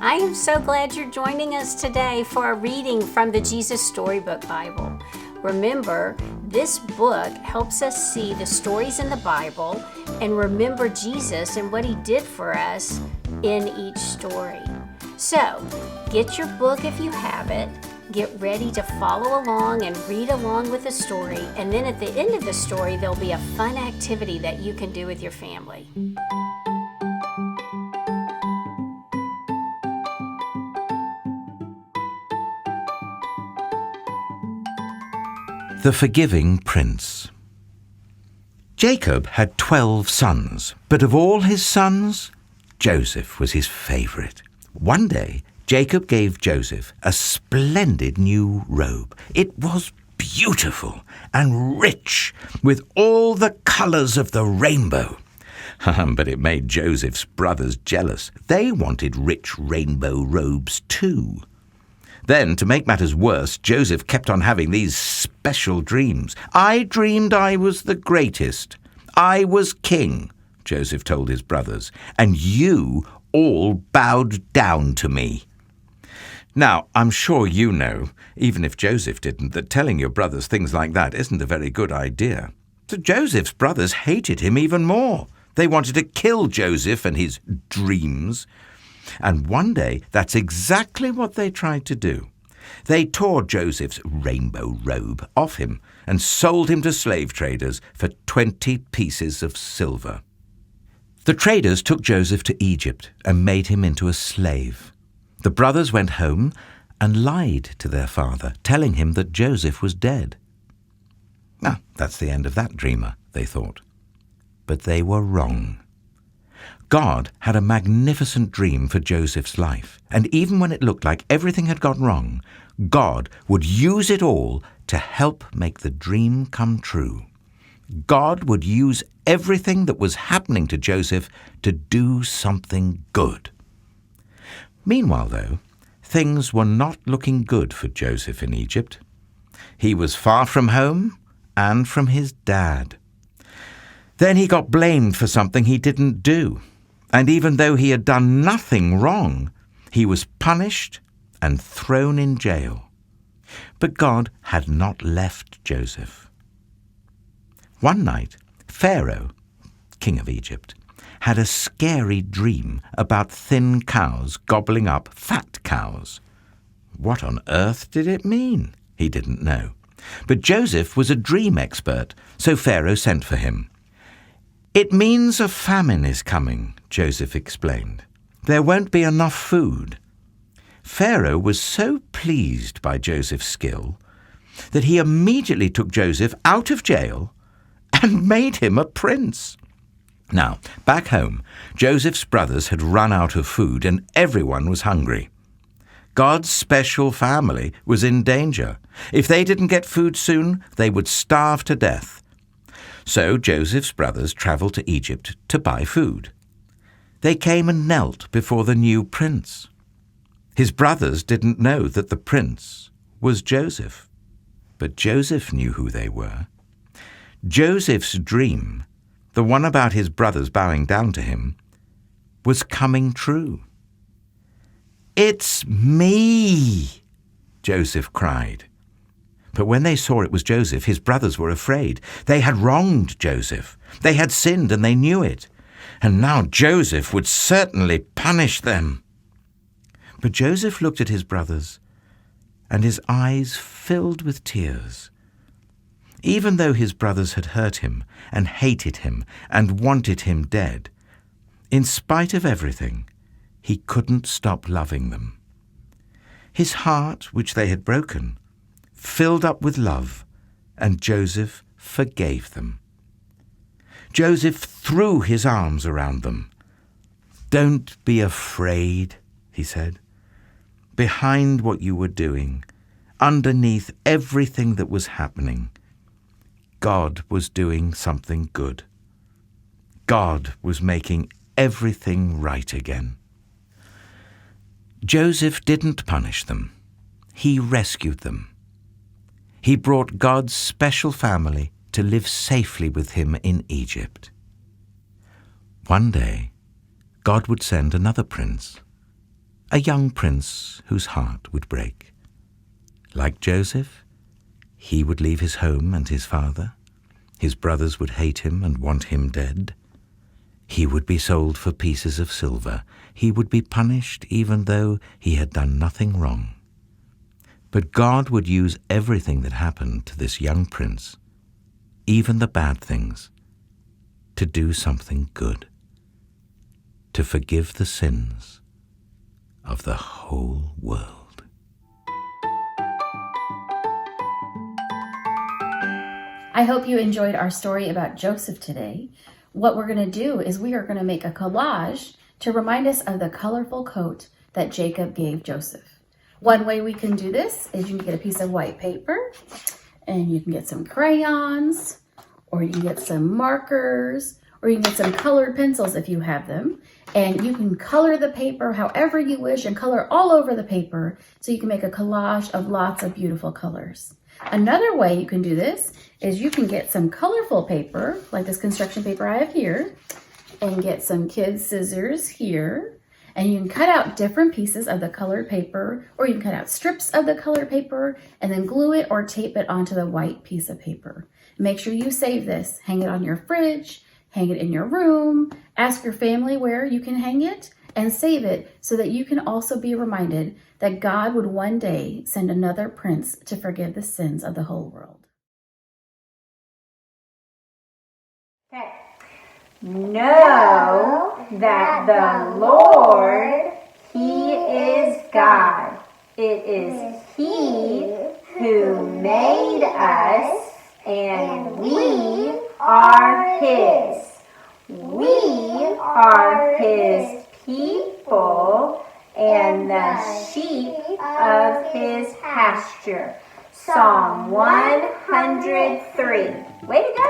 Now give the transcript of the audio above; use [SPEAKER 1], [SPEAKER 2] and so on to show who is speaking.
[SPEAKER 1] I am so glad you're joining us today for a reading from the Jesus Storybook Bible. Remember, this book helps us see the stories in the Bible and remember Jesus and what he did for us in each story. So, get your book if you have it. Get ready to follow along and read along with the story. And then at the end of the story, there'll be a fun activity that you can do with your family.
[SPEAKER 2] The Forgiving Prince. Jacob had 12 sons, but of all his sons, Joseph was his favorite. One day, Jacob gave Joseph a splendid new robe. It was beautiful and rich, with all the colors of the rainbow. But it made Joseph's brothers jealous. They wanted rich rainbow robes too. Then, to make matters worse, Joseph kept on having these special dreams. I dreamed I was the greatest. I was king, Joseph told his brothers, and you all bowed down to me. Now, I'm sure you know, even if Joseph didn't, that telling your brothers things like that isn't a very good idea. So Joseph's brothers hated him even more. They wanted to kill Joseph and his dreams. And one day, that's exactly what they tried to do. They tore Joseph's rainbow robe off him and sold him to slave traders for 20 pieces of silver. The traders took Joseph to Egypt and made him into a slave. The brothers went home and lied to their father, telling him that Joseph was dead. Ah, that's the end of that dreamer, they thought. But they were wrong. God had a magnificent dream for Joseph's life, and even when it looked like everything had gone wrong, God would use it all to help make the dream come true. God would use everything that was happening to Joseph to do something good. Meanwhile, though, things were not looking good for Joseph in Egypt. He was far from home and from his dad. Then he got blamed for something he didn't do. And even though he had done nothing wrong, he was punished and thrown in jail. But God had not left Joseph. One night, Pharaoh, king of Egypt, had a scary dream about thin cows gobbling up fat cows. What on earth did it mean? He didn't know. But Joseph was a dream expert, so Pharaoh sent for him. It means a famine is coming, Joseph explained. There won't be enough food. Pharaoh was so pleased by Joseph's skill that he immediately took Joseph out of jail and made him a prince. Now, back home, Joseph's brothers had run out of food and everyone was hungry. God's special family was in danger. If they didn't get food soon, they would starve to death. So Joseph's brothers travelled to Egypt to buy food. They came and knelt before the new prince. His brothers didn't know that the prince was Joseph, but Joseph knew who they were. Joseph's dream, the one about his brothers bowing down to him, was coming true. "It's me!" Joseph cried. But when they saw it was Joseph, his brothers were afraid. They had wronged Joseph. They had sinned and they knew it. And now Joseph would certainly punish them. But Joseph looked at his brothers, and his eyes filled with tears. Even though his brothers had hurt him and hated him and wanted him dead, in spite of everything, he couldn't stop loving them. His heart, which they had broken, filled up with love, and Joseph forgave them. Joseph threw his arms around them. "Don't be afraid," he said. "Behind what you were doing, underneath everything that was happening, God was doing something good. God was making everything right again." Joseph didn't punish them. He rescued them. He brought God's special family to live safely with him in Egypt. One day, God would send another prince. a young prince whose heart would break. Like Joseph, he would leave his home and his father. His brothers would hate him and want him dead. He would be sold for pieces of silver. He would be punished even though he had done nothing wrong. But God would use everything that happened to this young prince, even the bad things, to do something good, to forgive the sins of the whole world.
[SPEAKER 3] I hope you enjoyed our story about Joseph today. What we're going to do is we are going to make a collage to remind us of the colorful coat that Jacob gave Joseph. One way we can do this is you can get a piece of white paper and you can get some crayons, or you can get some markers, or you can get some colored pencils if you have them. And you can color the paper however you wish and color all over the paper so you can make a collage of lots of beautiful colors. Another way you can do this is you can get some colorful paper, like this construction paper I have here, and get some kids' scissors here. And you can cut out different pieces of the colored paper, or you can cut out strips of the colored paper and then glue it or tape it onto the white piece of paper. Make sure you save this. Hang it on your fridge, hang it in your room, ask your family where you can hang it, and save it so that you can also be reminded that God would one day send another prince to forgive the sins of the whole world.
[SPEAKER 1] Okay. Know that the Lord, He is God. It is He who made us, and we are His. We are His people and the sheep of His pasture. Psalm 103. Way to go!